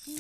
In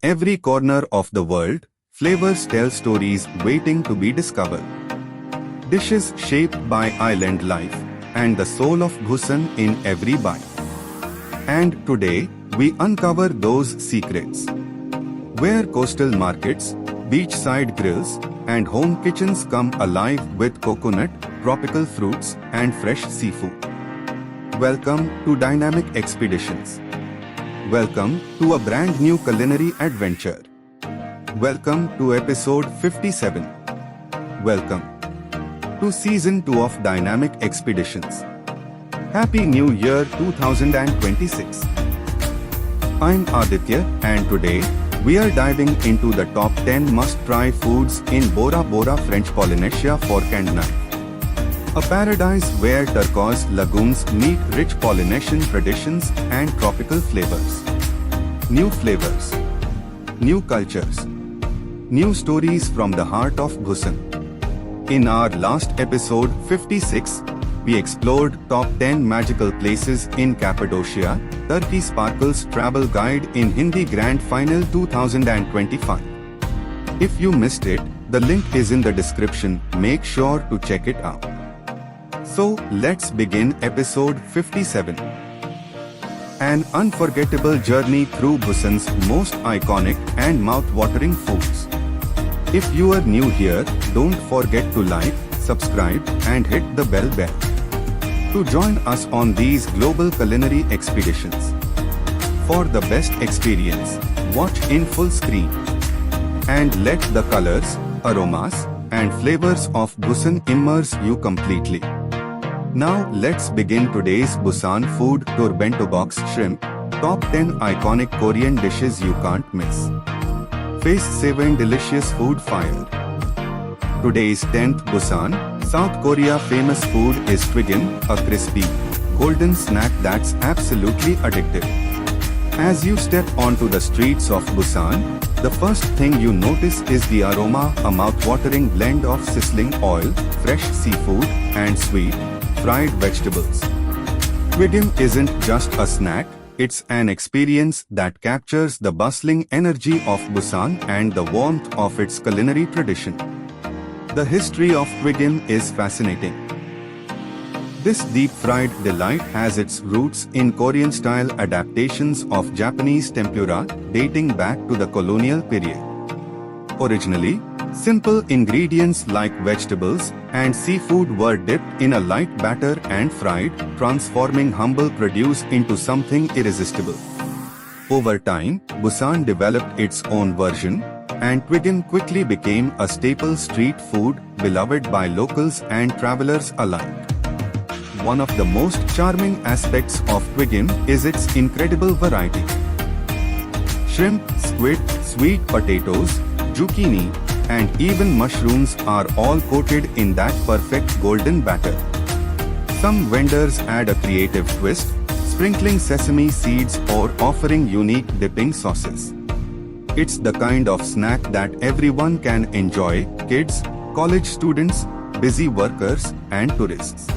every corner of the world, flavors tell stories waiting to be discovered. Dishes shaped by island life, and the soul of Busan in every bite. And today, we uncover those secrets. Where coastal markets, beachside grills, and home kitchens come alive with coconut, tropical fruits, and fresh seafood. Welcome to Dynamic Expeditions. Welcome to a brand new culinary adventure. Welcome to episode 57. Welcome to season 2 of Dynamic Expeditions. Happy New Year 2026. I'm Aditya, and today we are diving into the top 10 must-try foods in Bora Bora, French Polynesia for Candnight. A paradise where turquoise lagoons meet rich Polynesian traditions and tropical flavors. New flavors, new cultures, new stories from the heart of Busan. In our last episode 56, we explored top 10 magical places in Cappadocia, Turkey Sparkles Travel Guide in Hindi Grand Final 2025. If you missed it, the link is in the description, make sure to check it out. So, let's begin episode 57. An unforgettable journey through Busan's most iconic and mouth-watering foods. If you are new here, don't forget to like, subscribe, and hit the bell to join us on these global culinary expeditions. For the best experience, watch in full screen. And let the colors, aromas, and flavors of Busan immerse you completely. Now let's begin today's Busan food tour. Bento box shrimp, top 10 iconic Korean dishes you can't miss. Face 7 delicious food fire. Today's 10th Busan, South Korea famous food is twigim, a crispy, golden snack that's absolutely addictive. As you step onto the streets of Busan, the first thing you notice is the aroma, a mouth-watering blend of sizzling oil, fresh seafood, and sweet, fried vegetables. Twigim isn't just a snack, it's an experience that captures the bustling energy of Busan and the warmth of its culinary tradition. The history of twigim is fascinating. This deep-fried delight has its roots in Korean-style adaptations of Japanese tempura dating back to the colonial period. Originally, simple ingredients like vegetables and seafood were dipped in a light batter and fried, transforming humble produce into something irresistible. Over time, Busan developed its own version, and twigim quickly became a staple street food beloved by locals and travelers alike. One of the most charming aspects of twigim is its incredible variety. Shrimp, squid, sweet potatoes, zucchini, and even mushrooms are all coated in that perfect golden batter. Some vendors add a creative twist, sprinkling sesame seeds or offering unique dipping sauces. It's the kind of snack that everyone can enjoy: kids, college students, busy workers, and tourists.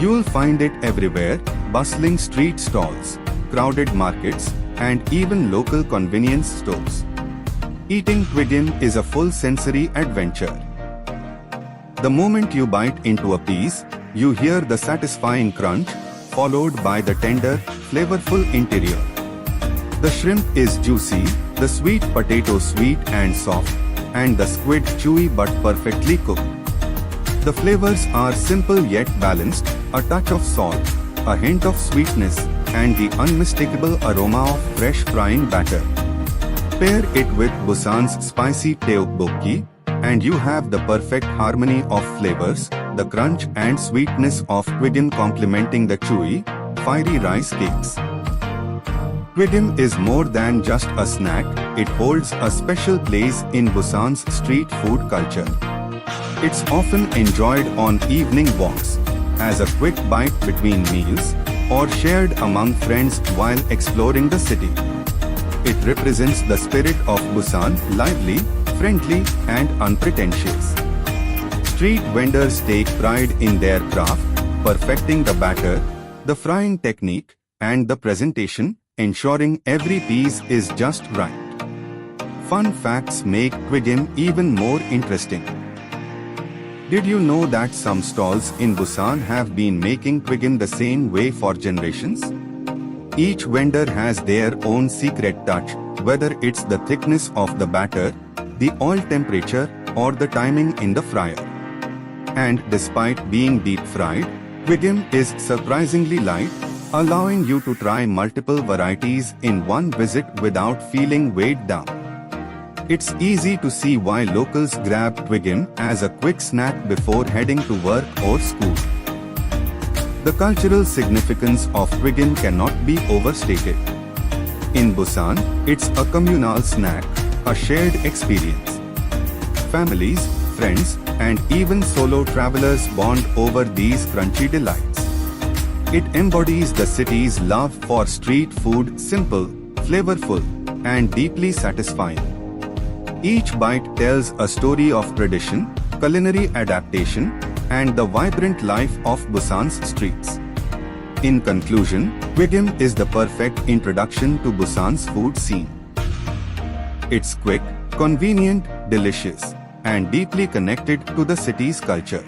You'll find it everywhere: bustling street stalls, crowded markets, and even local convenience stores. Eating cuisine is a full sensory adventure. The moment you bite into a piece, you hear the satisfying crunch, followed by the tender, flavorful interior. The shrimp is juicy, the sweet potato sweet and soft, and the squid chewy but perfectly cooked. The flavors are simple yet balanced, a touch of salt, a hint of sweetness, and the unmistakable aroma of fresh frying batter. Pair it with Busan's spicy tteokbokki, and you have the perfect harmony of flavors, the crunch and sweetness of cuisine complementing the chewy, fiery rice cakes. Cuisine is more than just a snack, it holds a special place in Busan's street food culture. It's often enjoyed on evening walks, as a quick bite between meals, or shared among friends while exploring the city. It represents the spirit of Busan, lively, friendly, and unpretentious. Street vendors take pride in their craft, perfecting the batter, the frying technique, and the presentation, ensuring every piece is just right. Fun facts make cuisine even more interesting. Did you know that some stalls in Busan have been making cuisine the same way for generations? Each vendor has their own secret touch, whether it's the thickness of the batter, the oil temperature, or the timing in the fryer. And despite being deep fried, cuisine is surprisingly light, allowing you to try multiple varieties in one visit without feeling weighed down. It's easy to see why locals grab cuisine as a quick snack before heading to work or school. The cultural significance of cuisine cannot be overstated. In Busan, it's a communal snack, a shared experience. Families, friends, and even solo travelers bond over these crunchy delights. It embodies the city's love for street food, simple, flavorful, and deeply satisfying. Each bite tells a story of tradition, culinary adaptation, and the vibrant life of Busan's streets. In conclusion, cuisine is the perfect introduction to Busan's food scene. It's quick, convenient, delicious, and deeply connected to the city's culture.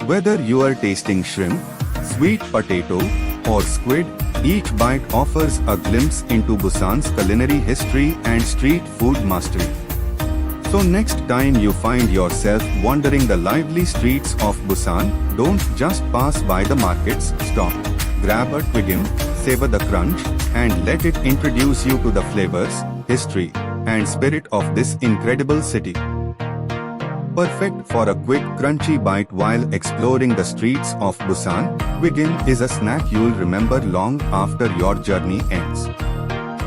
Whether you are tasting shrimp, sweet potato, or squid, each bite offers a glimpse into Busan's culinary history and street food mastery. So next time you find yourself wandering the lively streets of Busan, don't just pass by the markets, stop, grab a cuisine, savor the crunch, and let it introduce you to the flavors, history, and spirit of this incredible city. Perfect for a quick crunchy bite while exploring the streets of Busan, cuisine is a snack you'll remember long after your journey ends.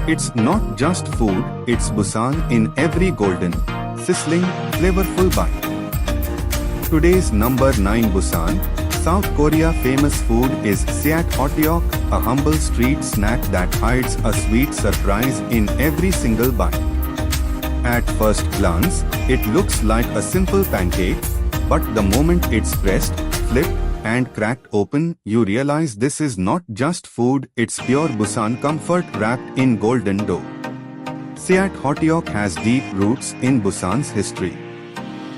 It's not just food, it's Busan in every golden, sizzling, flavorful bite. Today's number 9 Busan, South Korea famous food is saath hotteok, a humble street snack that hides a sweet surprise in every single bite. At first glance, it looks like a simple pancake, but the moment it's pressed, flipped, and cracked open, you realize this is not just food, it's pure Busan comfort wrapped in golden dough. Saath hotteok has deep roots in Busan's history.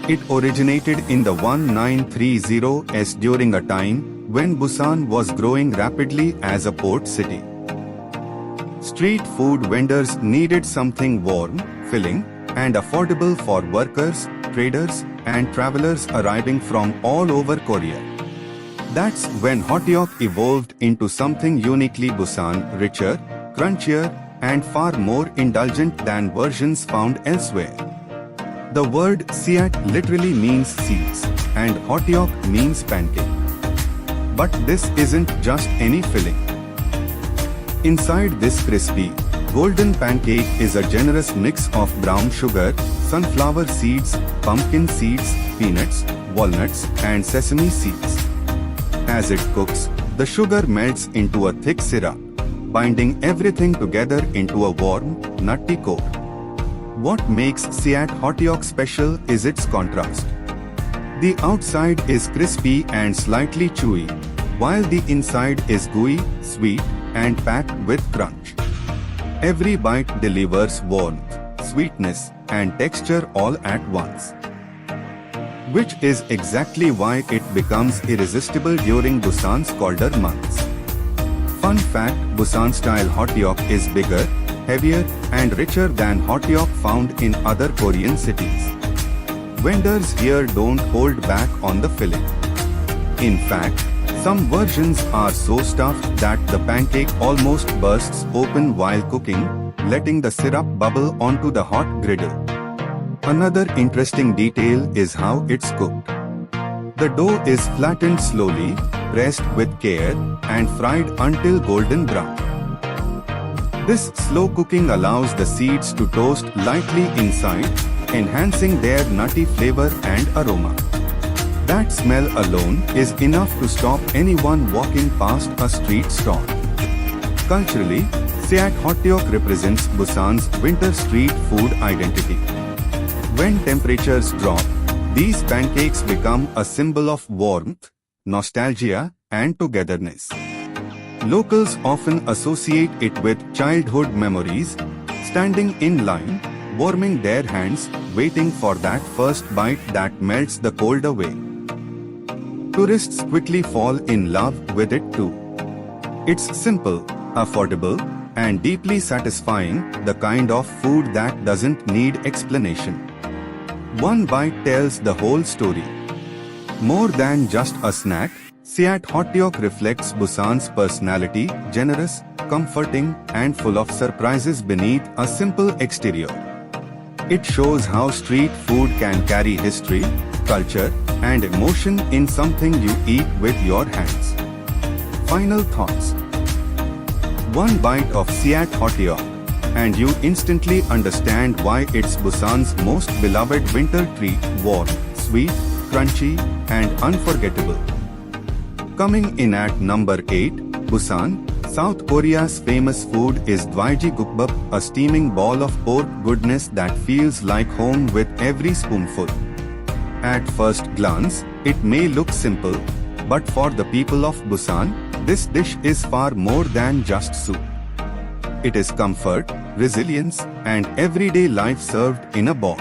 It originated in the 1930s during a time when Busan was growing rapidly as a port city. Street food vendors needed something warm, filling, and affordable for workers, traders, and travelers arriving from all over Korea. That's when hotteok evolved into something uniquely Busan, richer, crunchier, and far more indulgent than versions found elsewhere. The word saath literally means seeds, and hotteok means pancake. But this isn't just any filling. Inside this crispy, golden pancake is a generous mix of brown sugar, sunflower seeds, pumpkin seeds, peanuts, walnuts, and sesame seeds. As it cooks, the sugar melts into a thick syrup, binding everything together into a warm, nutty core. What makes saath hotteok special is its contrast. The outside is crispy and slightly chewy, while the inside is gooey, sweet, and packed with crunch. Every bite delivers warmth, sweetness, and texture all at once, which is exactly why it becomes irresistible during Busan's colder months. Fun fact: Busan-style hotteok is bigger, heavier, and richer than hotteok found in other Korean cities. Vendors here don't hold back on the filling. In fact, some versions are so stuffed that the pancake almost bursts open while cooking, letting the syrup bubble onto the hot griddle. Another interesting detail is how it's cooked. The dough is flattened slowly, pressed with care, and fried until golden brown. This slow cooking allows the seeds to toast lightly inside, enhancing their nutty flavor and aroma. That smell alone is enough to stop anyone walking past a street stall. Culturally, saath hotteok represents Busan's winter street food identity. When temperatures drop, these pancakes become a symbol of warmth, nostalgia, and togetherness. Locals often associate it with childhood memories, standing in line, warming their hands, waiting for that first bite that melts the cold away. Tourists quickly fall in love with it too. It's simple, affordable, and deeply satisfying, the kind of food that doesn't need explanation. One bite tells the whole story. More than just a snack, saath hotteok reflects Busan's personality, generous, comforting, and full of surprises beneath a simple exterior. It shows how street food can carry history, culture, and emotion in something you eat with your hands. Final thoughts. One bite of saath hotteok, and you instantly understand why it's Busan's most beloved winter treat: warm, sweet, crunchy, and unforgettable. Coming in at number 8, Busan, South Korea's famous food is dwaejjikukbap, a steaming ball of pork goodness that feels like home with every spoonful. At first glance, it may look simple, but for the people of Busan, this dish is far more than just soup. It is comfort, resilience, and everyday life served in a bowl.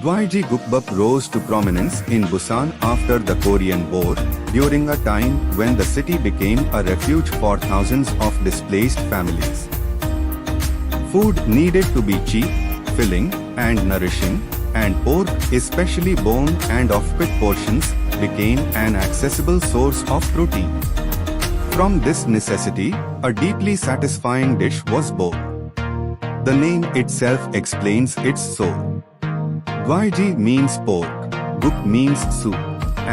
Dwaejjikukbap rose to prominence in Busan after the Korean War, during a time when the city became a refuge for thousands of displaced families. Food needed to be cheap, filling, and nourishing, and pork, especially bone and of quick portions, became an accessible source of protein. From this necessity, a deeply satisfying dish was born. The name itself explains its soul. Dwaejji means pork, guk means soup,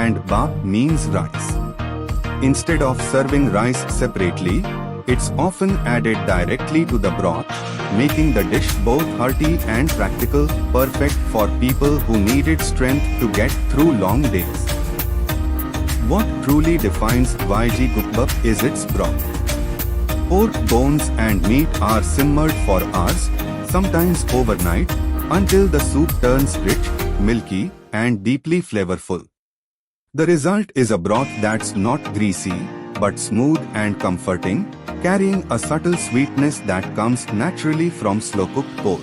and bap means rice. Instead of serving rice separately, it's often added directly to the broth, making the dish both hearty and practical, perfect for people who needed strength to get through long days. What truly defines dwaejjikukbap is its broth. Pork bones and meat are simmered for hours, sometimes overnight, until the soup turns rich, milky, and deeply flavorful. The result is a broth that's not greasy, but smooth and comforting, carrying a subtle sweetness that comes naturally from slow-cooked pork.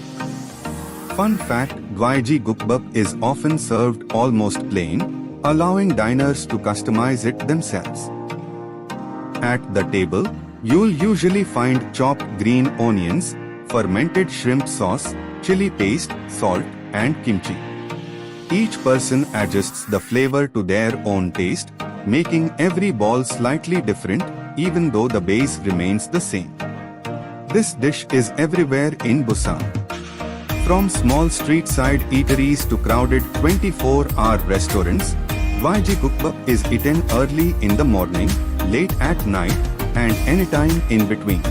Fun fact: dwaejjikukbap is often served almost plain, allowing diners to customize it themselves. At the table, you'll usually find chopped green onions, fermented shrimp sauce, chili paste, salt, and kimchi. Each person adjusts the flavor to their own taste, making every ball slightly different, even though the base remains the same. This dish is everywhere in Busan. From small street-side eateries to crowded 24-hour restaurants, dwaejjikukbap is eaten early in the morning, late at night, and anytime in between.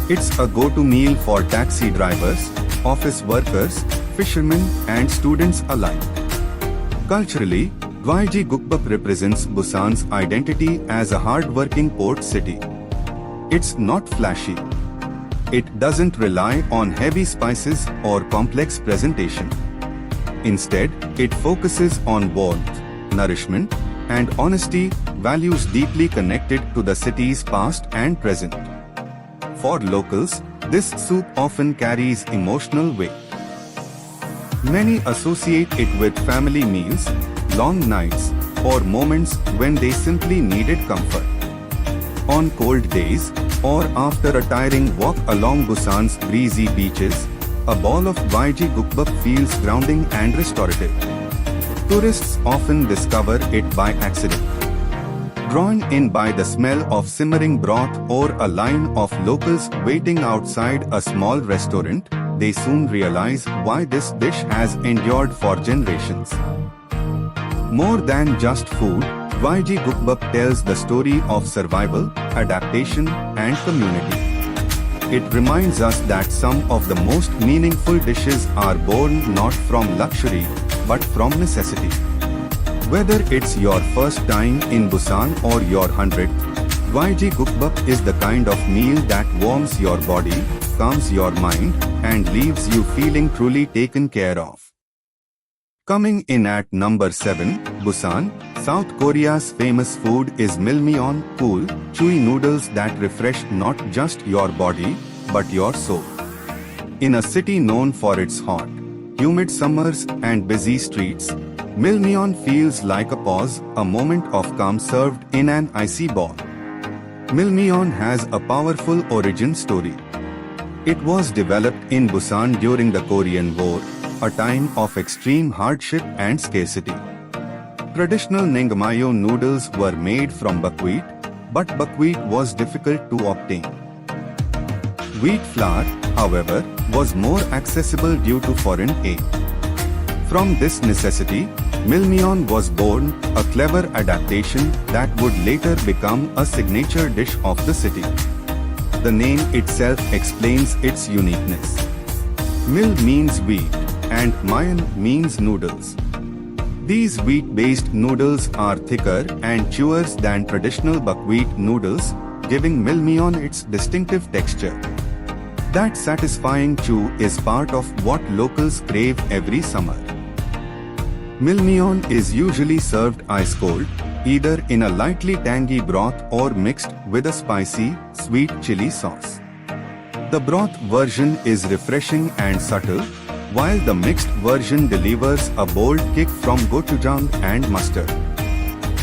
It's a go-to meal for taxi drivers, office workers, fishermen, and students alike. Culturally, dwaejjikukbap represents Busan's identity as a hard-working port city. It's not flashy. It doesn't rely on heavy spices or complex presentation. Instead, it focuses on warmth, nourishment, and honesty, values deeply connected to the city's past and present. For locals, this soup often carries emotional weight. Many associate it with family meals, long nights, or moments when they simply needed comfort. On cold days, or after a tiring walk along Busan's breezy beaches, a bowl of Vaiji gukbap feels grounding and restorative. Tourists often discover it by accident. Drawn in by the smell of simmering broth or a line of locals waiting outside a small restaurant, they soon realize why this dish has endured for generations. More than just food, Vaiji gukbap tells the story of survival, adaptation, and community. It reminds us that some of the most meaningful dishes are born not from luxury, but from necessity. Whether it's your first time in Busan or your 100th, Vaiji gukbap is the kind of meal that warms your body, calms your mind, and leaves you feeling truly taken care of. Coming in at number 7, Busan, South Korea's famous food is milmyeon, cool, chewy noodles that refresh not just your body, but your soul. In a city known for its hot, humid summers and busy streets, milmyeon feels like a pause, a moment of calm served in an icy ball. Milmyeon has a powerful origin story. It was developed in Busan during the Korean War, a time of extreme hardship and scarcity. Traditional naengmyeon noodles were made from buckwheat, but buckwheat was difficult to obtain. Wheat flour, however, was more accessible due to foreign aid. From this necessity, milmyeon was born, a clever adaptation that would later become a signature dish of the city. The name itself explains its uniqueness. Mil means wheat, and myeon means noodles. These wheat-based noodles are thicker and chewer than traditional buckwheat noodles, giving milmyeon its distinctive texture. That satisfying chew is part of what locals crave every summer. Milmyeon is usually served ice-cold, either in a lightly tangy broth or mixed with a spicy, sweet chili sauce. The broth version is refreshing and subtle, while the mixed version delivers a bold kick from gochujang and mustard.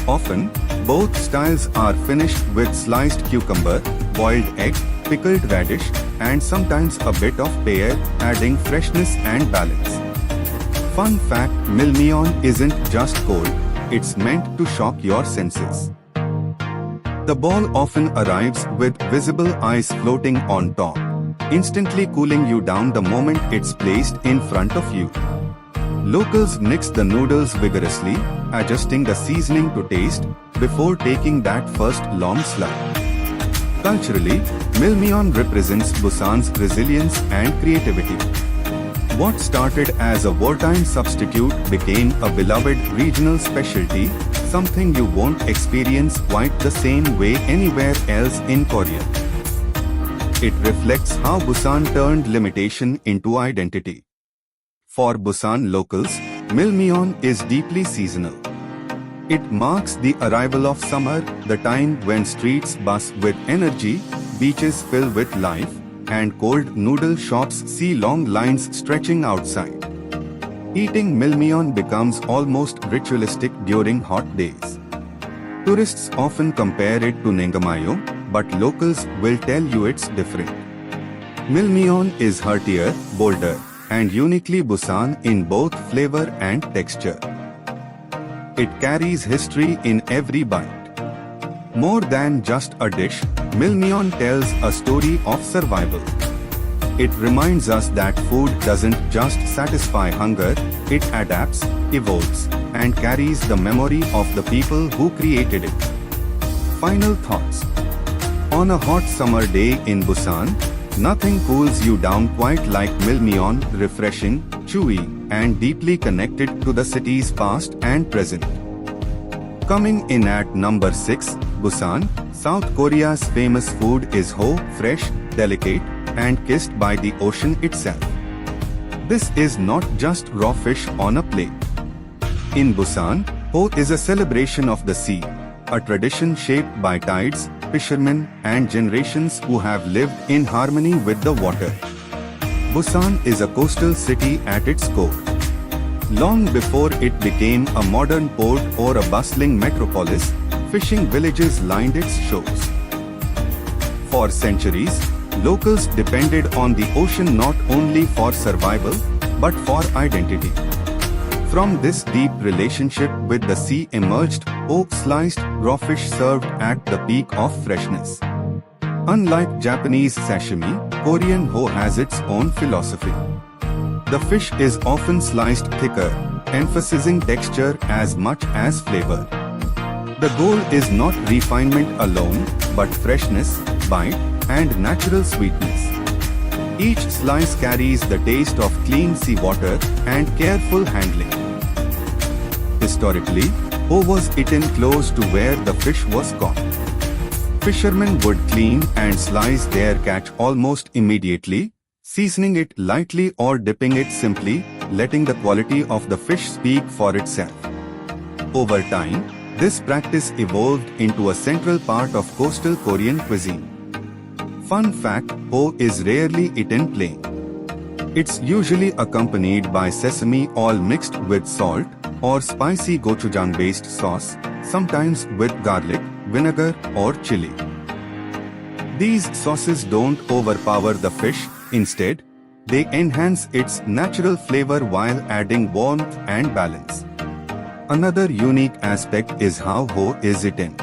Often, both styles are finished with sliced cucumber, boiled egg, pickled radish, and sometimes a bit of pear, adding freshness and balance. Fun fact: milmyeon isn't just cold, it's meant to shock your senses. The ball often arrives with visible ice floating on top, instantly cooling you down the moment it's placed in front of you. Locals mix the noodles vigorously, adjusting the seasoning to taste, before taking that first long slurp. Culturally, milmyeon represents Busan's resilience and creativity. What started as a wartime substitute became a beloved regional specialty, something you won't experience quite the same way anywhere else in Korea. It reflects how Busan turned limitation into identity. For Busan locals, milmyeon is deeply seasonal. It marks the arrival of summer, the time when streets buzz with energy, beaches fill with life, and cold noodle shops see long lines stretching outside. Eating milmyeon becomes almost ritualistic during hot days. Tourists often compare it to naengmyeon, but locals will tell you it's different. Milmyeon is heartier, bolder, and uniquely Busan in both flavor and texture. It carries history in every bite. More than just a dish, milmyeon tells a story of survival. It reminds us that food doesn't just satisfy hunger, it adapts, evolves, and carries the memory of the people who created it. Final thoughts. On a hot summer day in Busan, nothing cools you down quite like milmyeon, refreshing, chewy, and deeply connected to the city's past and present. Coming in at number 6, Busan, South Korea's famous food is ho, fresh, delicate, and kissed by the ocean itself. This is not just raw fish on a plate. In Busan, ho is a celebration of the sea. a tradition shaped by tides, fishermen, and generations who have lived in harmony with the water. Busan is a coastal city at its core. Long before it became a modern port or a bustling metropolis, fishing villages lined its shores. For centuries, locals depended on the ocean not only for survival, but for identity. From this deep relationship with the sea emerged sliced raw fish served at the peak of freshness. Unlike Japanese sashimi, Korean ho has its own philosophy. The fish is often sliced thicker, emphasizing texture as much as flavor. The goal is not refinement alone, but freshness, bite, and natural sweetness. Each slice carries the taste of clean seawater and careful handling. Historically, ho was eaten close to where the fish was caught. Fishermen would clean and slice their catch almost immediately, seasoning it lightly or dipping it simply, letting the quality of the fish speak for itself. Over time, this practice evolved into a central part of coastal Korean cuisine. Fun fact, ho is rarely eaten plain. It's usually accompanied by sesame oil mixed with salt or spicy gochujang-based sauce, sometimes with garlic, vinegar, or chili. These sauces don't overpower the fish. Instead, they enhance its natural flavor while adding warmth and balance. Another unique aspect is how ho is eaten.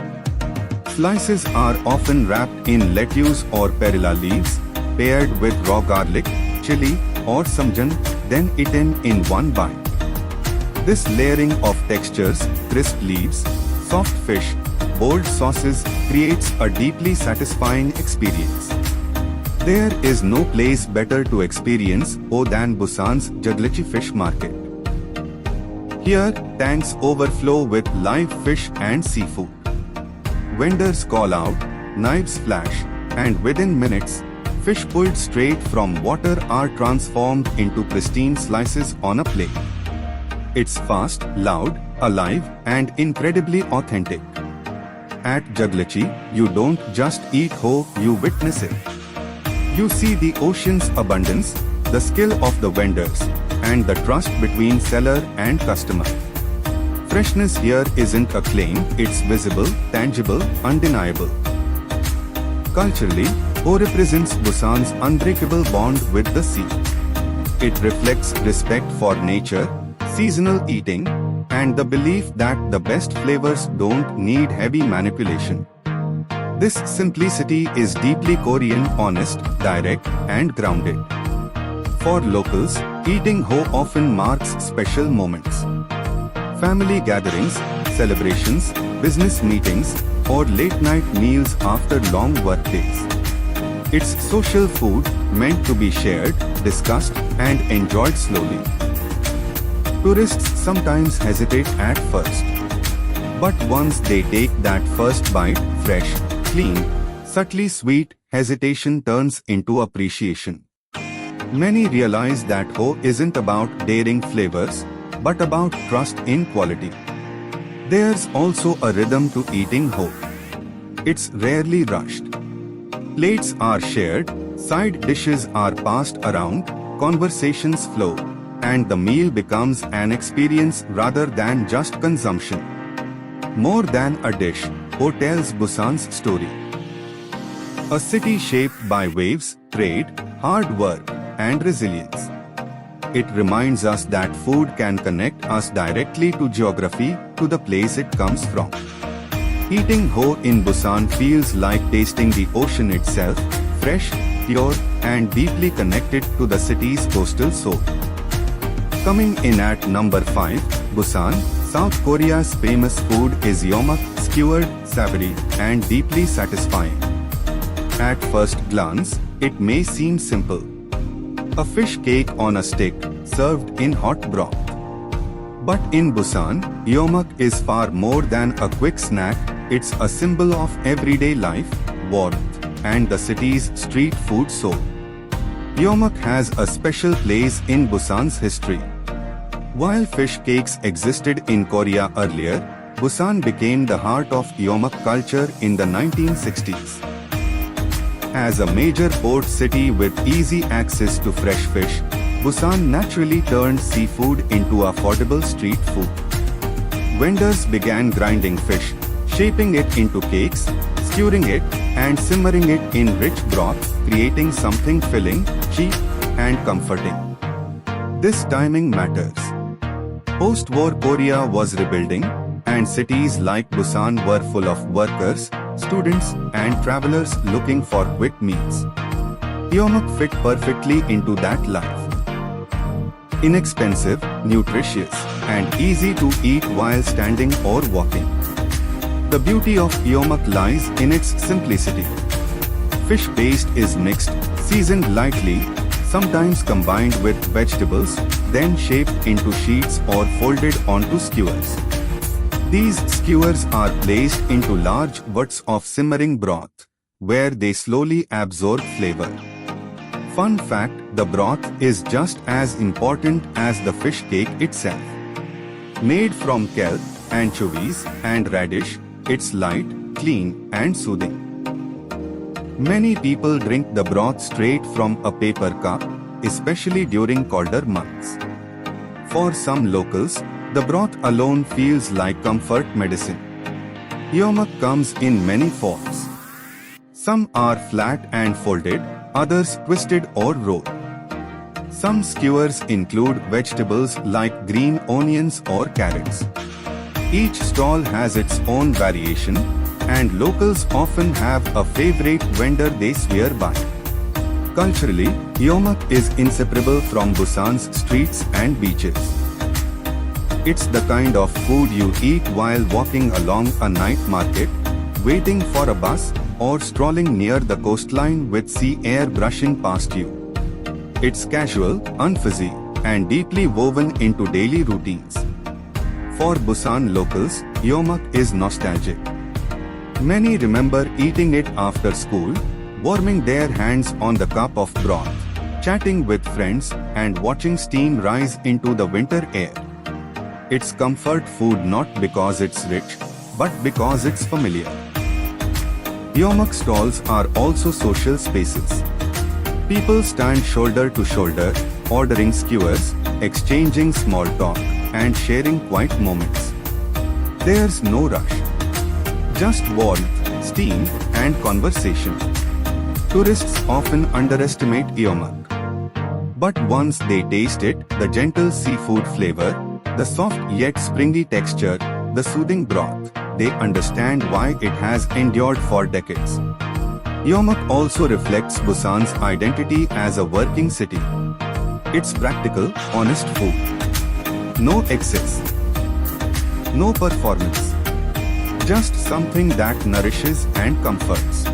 Slices are often wrapped in lettuce or perilla leaves, paired with raw garlic, chili, or samjang, then eaten in one bite. This layering of textures, crisp leaves, soft fish, bold sauces creates a deeply satisfying experience. There is no place better to experience ho than Busan's Jaglechi fish market. Here, tanks overflow with live fish and seafood. Vendors call out, knives flash, and within minutes, fish pulled straight from water are transformed into pristine slices on a plate. It's fast, loud, alive, and incredibly authentic. At Jaglechi, you don't just eat ho, you witness it. You see the ocean's abundance, the skill of the vendors, and the trust between seller and customer. Freshness here isn't a claim, it's visible, tangible, undeniable. Culturally, ho represents Busan's unbreakable bond with the sea. It reflects respect for nature, seasonal eating, and the belief that the best flavors don't need heavy manipulation. This simplicity is deeply Korean, honest, direct, and grounded. For locals, eating ho often marks special moments. Family gatherings, celebrations, business meetings, or late-night meals after long work days. It's social food meant to be shared, discussed, and enjoyed slowly. Tourists sometimes hesitate at first. But once they take that first bite, fresh, clean, subtly sweet, hesitation turns into appreciation. Many realize that ho isn't about daring flavors, but about trust in quality. There's also a rhythm to eating ho. It's rarely rushed. Plates are shared, side dishes are passed around, conversations flow, and the meal becomes an experience rather than just consumption. More than a dish, ho tells Busan's story. A city shaped by waves, trade, hard work, and resilience. It reminds us that food can connect us directly to geography, to the place it comes from. Eating ho in Busan feels like tasting the ocean itself, fresh, pure, and deeply connected to the city's coastal soul. Coming in at number 5, Busan, South Korea's famous food is yeomak, skewered, savory, and deeply satisfying. At first glance, it may seem simple. A fish cake on a stick, served in hot broth. But in Busan, yeomak is far more than a quick snack, it's a symbol of everyday life, warmth, and the city's street food soul. Yeomak has a special place in Busan's history. While fish cakes existed in Korea earlier, Busan became the heart of Yeomak culture in the 1960s. As a major port city with easy access to fresh fish, Busan naturally turned seafood into affordable street food. Vendors began grinding fish, shaping it into cakes, skewering it, and simmering it in rich broth, creating something filling, cheap, and comforting. This timing matters. Post-war Korea was rebuilding, and cities like Busan were full of workers, students, and travelers looking for quick meals. Yeomak fit perfectly into that life. Inexpensive, nutritious, and easy to eat while standing or walking. The beauty of Yeomak lies in its simplicity. Fish paste is mixed, seasoned lightly, sometimes combined with vegetables, then shaped into sheets or folded onto skewers. These skewers are placed into large vats of simmering broth, where they slowly absorb flavor. Fun fact, the broth is just as important as the fish cake itself. Made from kelp, anchovies, and radish, it's light, clean, and soothing. Many people drink the broth straight from a paper cup, especially during colder months. For some locals, the broth alone feels like comfort medicine. Yeomak comes in many forms. Some are flat and folded, others twisted or rolled. Some skewers include vegetables like green onions or carrots. Each stall has its own variation, and locals often have a favorite vendor they swear by. Culturally, Yeomak is inseparable from Busan's streets and beaches. It's the kind of food you eat while walking along a night market, waiting for a bus, or strolling near the coastline with sea air brushing past you. It's casual, unfuzzy, and deeply woven into daily routines. For Busan locals, Yeomak is nostalgic. Many remember eating it after school, warming their hands on the cup of broth, chatting with friends, and watching steam rise into the winter air. It's comfort food not because it's rich, but because it's familiar. Yeomak stalls are also social spaces. People stand shoulder to shoulder, ordering skewers, exchanging small talk, and sharing quiet moments. There's no rush. Just warmth, steam, and conversation. Tourists often underestimate Yeomak. But once they taste it, the gentle seafood flavor, the soft yet springy texture, the soothing broth, they understand why it has endured for decades. Yeomak also reflects Busan's identity as a working city. It's practical, honest food. No excess. No performance. Just something that nourishes and comforts.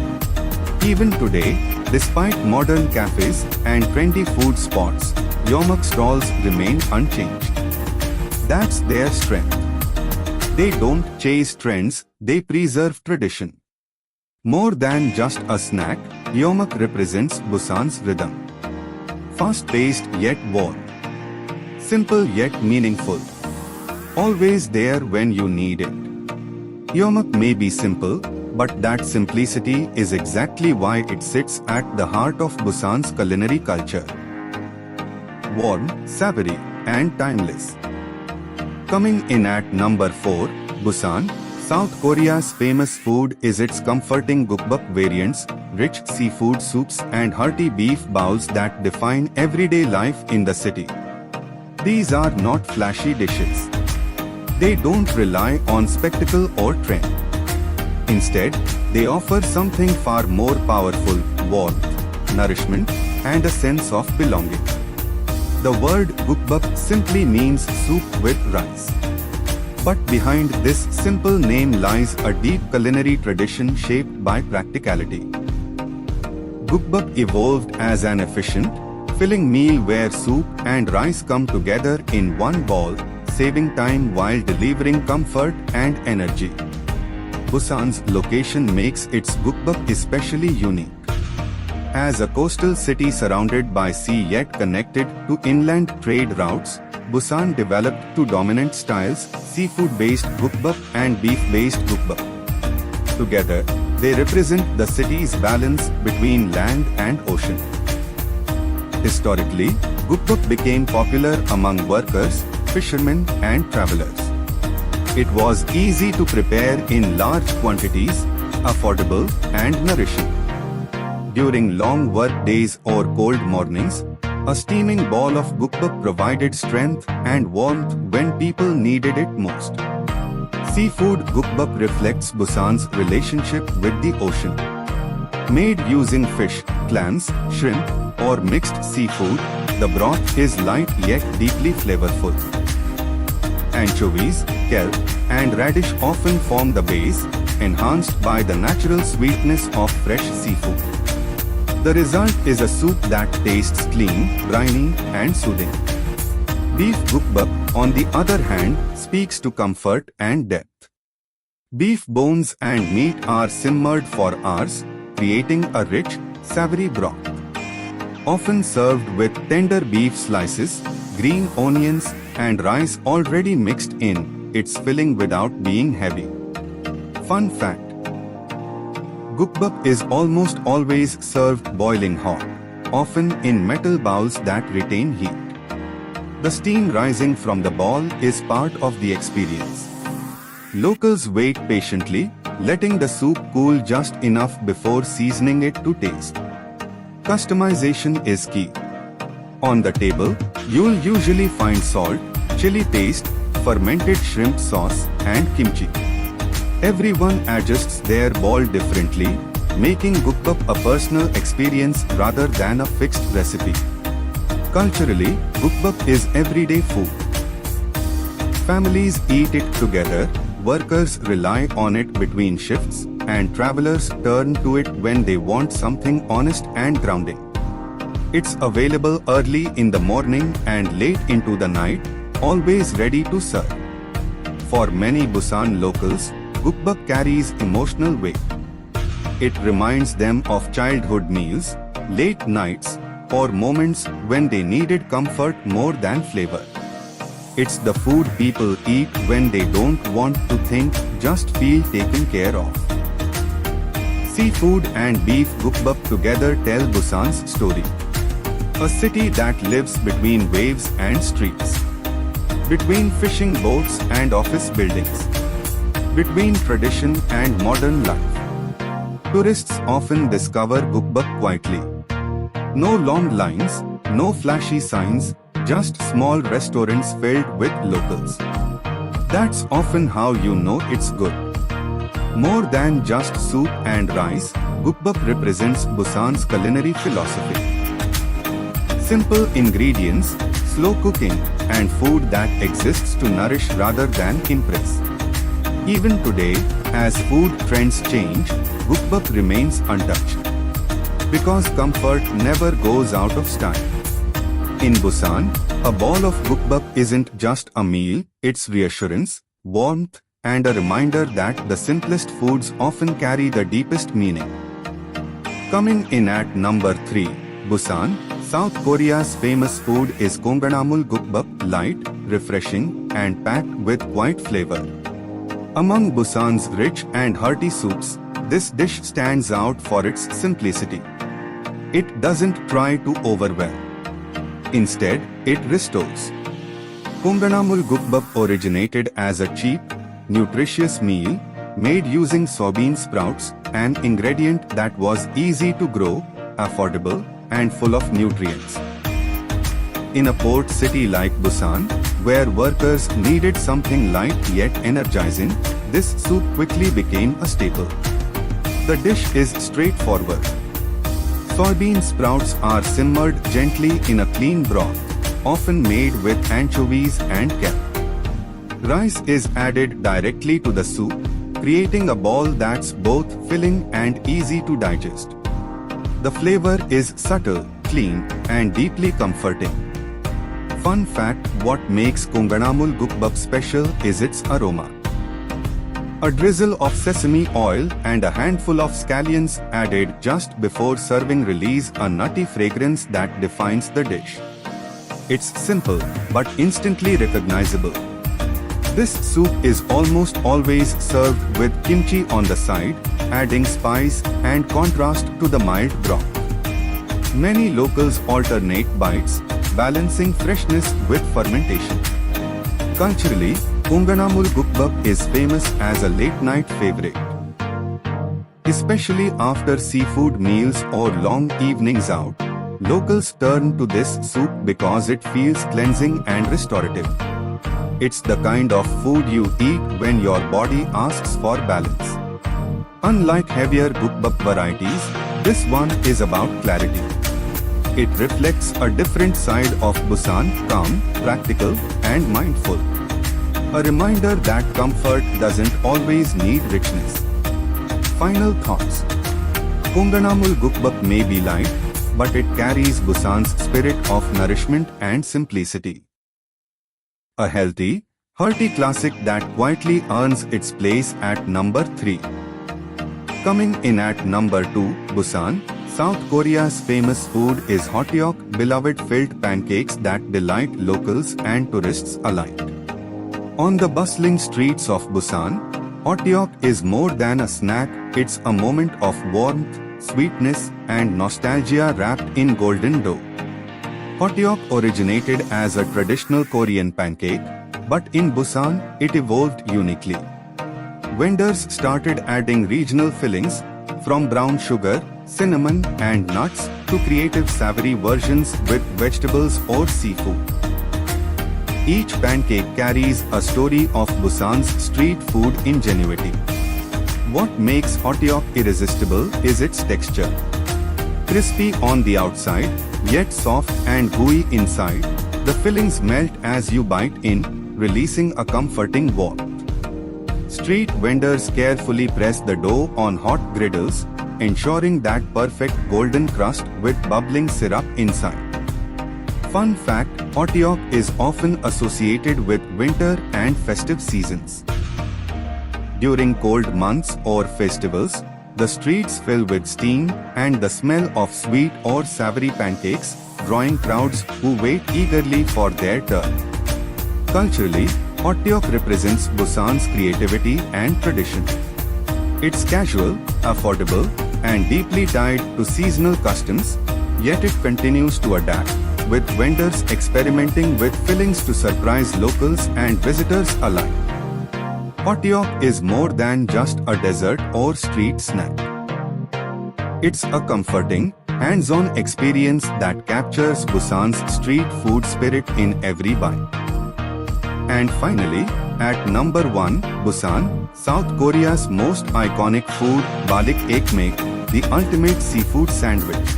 Even today, despite modern cafes and trendy food spots, Yeomak stalls remain unchanged. That's their strength. They don't chase trends, they preserve tradition. More than just a snack, Yeomak represents Busan's rhythm. Fast-paced yet warm. Simple yet meaningful. Always there when you need it. Yeomak may be simple, but that simplicity is exactly why it sits at the heart of Busan's culinary culture. Warm, savory, and timeless. Coming in at number 4, Busan, South Korea's famous food is its comforting gukbap variants, rich seafood soups and hearty beef bowls that define everyday life in the city. These are not flashy dishes. They don't rely on spectacle or trend. Instead, they offer something far more powerful: warmth, nourishment, and a sense of belonging. The word gukbap simply means soup with rice. But behind this simple name lies a deep culinary tradition shaped by practicality. Gukbap evolved as an efficient, filling meal where soup and rice come together in one bowl, saving time while delivering comfort and energy. Busan's location makes its gukbap especially unique. As a coastal city surrounded by sea yet connected to inland trade routes, Busan developed two dominant styles, seafood-based gukbap and beef-based gukbap. Together, they represent the city's balance between land and ocean. Historically, gukbap became popular among workers, fishermen and travelers. It was easy to prepare in large quantities, affordable and nourishing. During long work days or cold mornings, a steaming ball of gukbap provided strength and warmth when people needed it most. Seafood gukbap reflects Busan's relationship with the ocean. Made using fish, clams, shrimp, or mixed seafood, the broth is light yet deeply flavorful. Anchovies, kelp, and radish often form the base, enhanced by the natural sweetness of fresh seafood. The result is a soup that tastes clean, briny, and soothing. Beef gukbap, on the other hand, speaks to comfort and depth. Beef bones and meat are simmered for hours, creating a rich, savory broth. Often served with tender beef slices, green onions, and rice already mixed in, it's filling without being heavy. Fun fact: gukbap is almost always served boiling hot, often in metal bowls that retain heat. The steam rising from the ball is part of the experience. Locals wait patiently, letting the soup cool just enough before seasoning it to taste. Customization is key. On the table, you'll usually find salt, chili paste, fermented shrimp sauce, and kimchi. Everyone adjusts their ball differently, making gukbap a personal experience rather than a fixed recipe. Culturally, gukbap is everyday food. Families eat it together, workers rely on it between shifts, and travelers turn to it when they want something honest and grounding. It's available early in the morning and late into the night, always ready to serve. For many Busan locals, gukbap carries emotional weight. It reminds them of childhood meals, late nights, or moments when they needed comfort more than flavor. It's the food people eat when they don't want to think, just feel taken care of. Seafood and beef gukbap together tell Busan's story. A city that lives between waves and streets. Between fishing boats and office buildings. Between tradition and modern life. Tourists often discover gukbap quietly. No long lines, no flashy signs, just small restaurants filled with locals. That's often how you know it's good. More than just soup and rice, gukbap represents Busan's culinary philosophy. Simple ingredients, slow cooking, and food that exists to nourish rather than impress. Even today, as food trends change, gukbap remains untouched. Because comfort never goes out of style. In Busan, a bowl of gukbap isn't just a meal, it's reassurance, warmth, and a reminder that the simplest foods often carry the deepest meaning. Coming in at number 3, Busan, South Korea's famous food is konganamul gukbap, light, refreshing, and packed with quiet flavor. Among Busan's rich and hearty soups, this dish stands out for its simplicity. It doesn't try to overwhelm. Instead, it restores. Konganamul gukbap originated as a cheap, nutritious meal made using soybean sprouts, an ingredient that was easy to grow, affordable, and full of nutrients. In a port city like Busan, where workers needed something light yet energizing, this soup quickly became a staple. The dish is straightforward. Soybean sprouts are simmered gently in a clean broth, often made with anchovies and kelp. Rice is added directly to the soup, creating a ball that's both filling and easy to digest. The flavor is subtle, clean, and deeply comforting. Fun fact: what makes konganamul gukbap special is its aroma. A drizzle of sesame oil and a handful of scallions added just before serving release a nutty fragrance that defines the dish. It's simple, but instantly recognizable. This soup is almost always served with kimchi on the side, adding spice and contrast to the mild broth. Many locals alternate bites, balancing freshness with fermentation. Culturally, Punganamul Gukbap is famous as a late-night favorite. Especially after seafood meals or long evenings out, locals turn to this soup because it feels cleansing and restorative. It's the kind of food you eat when your body asks for balance. Unlike heavier Gukbap varieties, this one is about clarity. It reflects a different side of Busan, calm, practical, and mindful. A reminder that comfort doesn't always need richness. Final thoughts. Punganamul Gukbap may be light, but it carries Busan's spirit of nourishment and simplicity. A healthy, hearty classic that quietly earns its place at number 3. Coming in at number 2, Busan, South Korea's famous food is hotteok, beloved filled pancakes that delight locals and tourists alike. On the bustling streets of Busan, hotteok is more than a snack, it's a moment of warmth, sweetness, and nostalgia wrapped in golden dough. Hotteok originated as a traditional Korean pancake, but in Busan, it evolved uniquely. Vendors started adding regional fillings, from brown sugar, cinnamon, and nuts, to creative savory versions with vegetables or seafood. Each pancake carries a story of Busan's street food ingenuity. What makes hotteok irresistible is its texture. Crispy on the outside, yet soft and gooey inside, the fillings melt as you bite in, releasing a comforting warmth. Street vendors carefully press the dough on hot griddles, ensuring that perfect golden crust with bubbling syrup inside. Fun fact, hotteok is often associated with winter and festive seasons. During cold months or festivals, the streets fill with steam and the smell of sweet or savory pancakes, drawing crowds who wait eagerly for their turn. Culturally, hotteok represents Busan's creativity and tradition. It's casual, affordable, and deeply tied to seasonal customs, yet it continues to adapt, with vendors experimenting with fillings to surprise locals and visitors alike. Hotteok is more than just a dessert or street snack. It's a comforting, hands-on experience that captures Busan's street food spirit in every bite. And finally, at number 1, Busan, South Korea's most iconic food, balik ekmek, the ultimate seafood sandwich.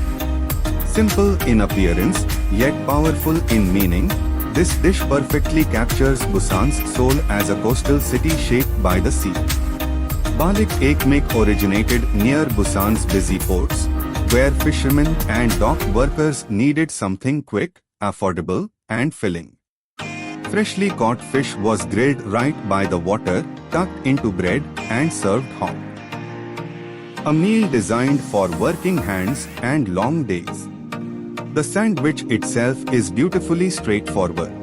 Simple in appearance, yet powerful in meaning, this dish perfectly captures Busan's soul as a coastal city shaped by the sea. Balik ekmek originated near Busan's busy ports, where fishermen and dock workers needed something quick, affordable, and filling. Freshly caught fish was grilled right by the water, tucked into bread, and served hot. A meal designed for working hands and long days. The sandwich itself is beautifully straightforward.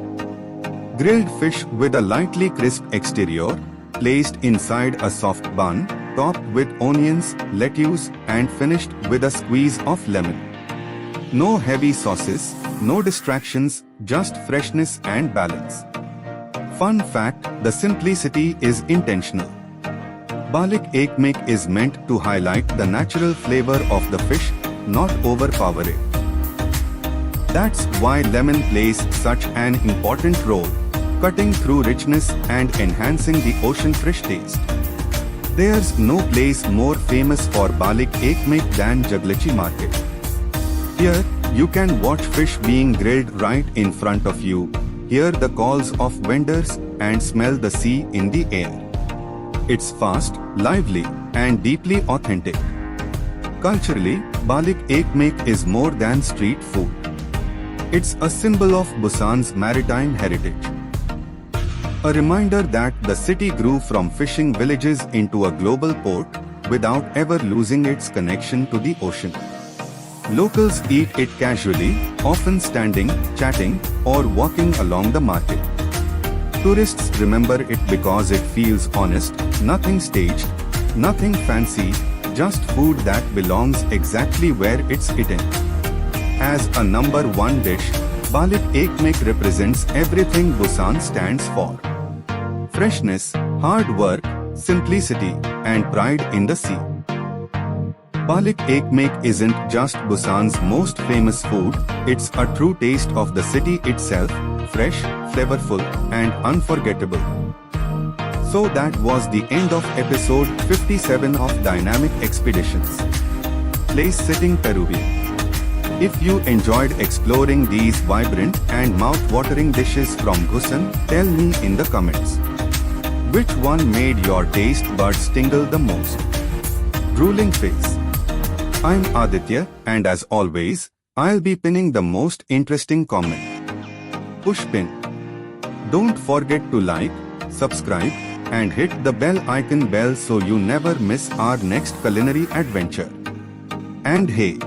Grilled fish with a lightly crisp exterior, placed inside a soft bun, topped with onions, lettuce, and finished with a squeeze of lemon. No heavy sauces, no distractions, just freshness and balance. Fun fact, the simplicity is intentional. Balik ekmek is meant to highlight the natural flavor of the fish, not overpower it. That's why lemon plays such an important role, cutting through richness and enhancing the ocean fresh taste. There's no place more famous for balik ekmek than Jaglachi Market. Here, you can watch fish being grilled right in front of you, hear the calls of vendors, and smell the sea in the air. It's fast, lively, and deeply authentic. Culturally, balik ekmek is more than street food. It's a symbol of Busan's maritime heritage. A reminder that the city grew from fishing villages into a global port without ever losing its connection to the ocean. Locals eat it casually, often standing, chatting, or walking along the market. Tourists remember it because it feels honest, nothing staged, nothing fancy, just food that belongs exactly where it's eaten. As a number one dish, Balik Ekmek represents everything Busan stands for. Freshness, hard work, simplicity, and pride in the sea. Balik Ekmek isn't just Busan's most famous food, it's a true taste of the city itself, fresh, flavorful, and unforgettable. So that was the end of episode 57 of Dynamic Expeditions. Place sitting Peruvian. If you enjoyed exploring these vibrant and mouth-watering dishes from Busan, tell me in the comments. Which one made your taste buds tingle the most? Drooling face. I'm Aditya, and as always, I'll be pinning the most interesting comment. Push pin. Don't forget to like, subscribe, and hit the bell icon bell so you never miss our next culinary adventure. And hey,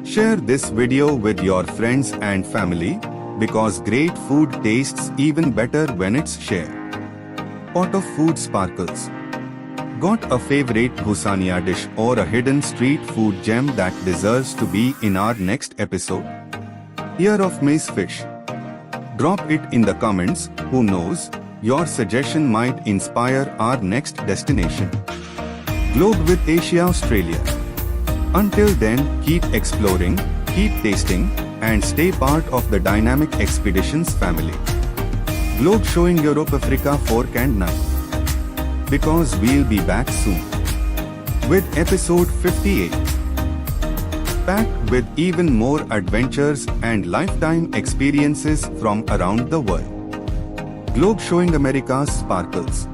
share this video with your friends and family, because great food tastes even better when it's shared. Pot of food sparkles. Got a favorite Busania dish or a hidden street food gem that deserves to be in our next episode? Ear of maize fish. Drop it in the comments, who knows, your suggestion might inspire our next destination. Globe with Asia Australia. Until then, keep exploring, keep tasting, and stay part of the Dynamic Expeditions family. Globe showing Europe, Africa, fork and knife. Because we'll be back soon with episode 58, packed with even more adventures and lifetime experiences from around the world. Globe showing America's sparkles.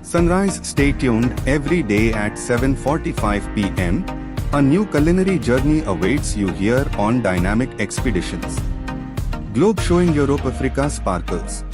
Sunrise, stay tuned every day at 7:45 p.m. A new culinary journey awaits you here on Dynamic Expeditions. Globe showing Europe, Africa sparkles.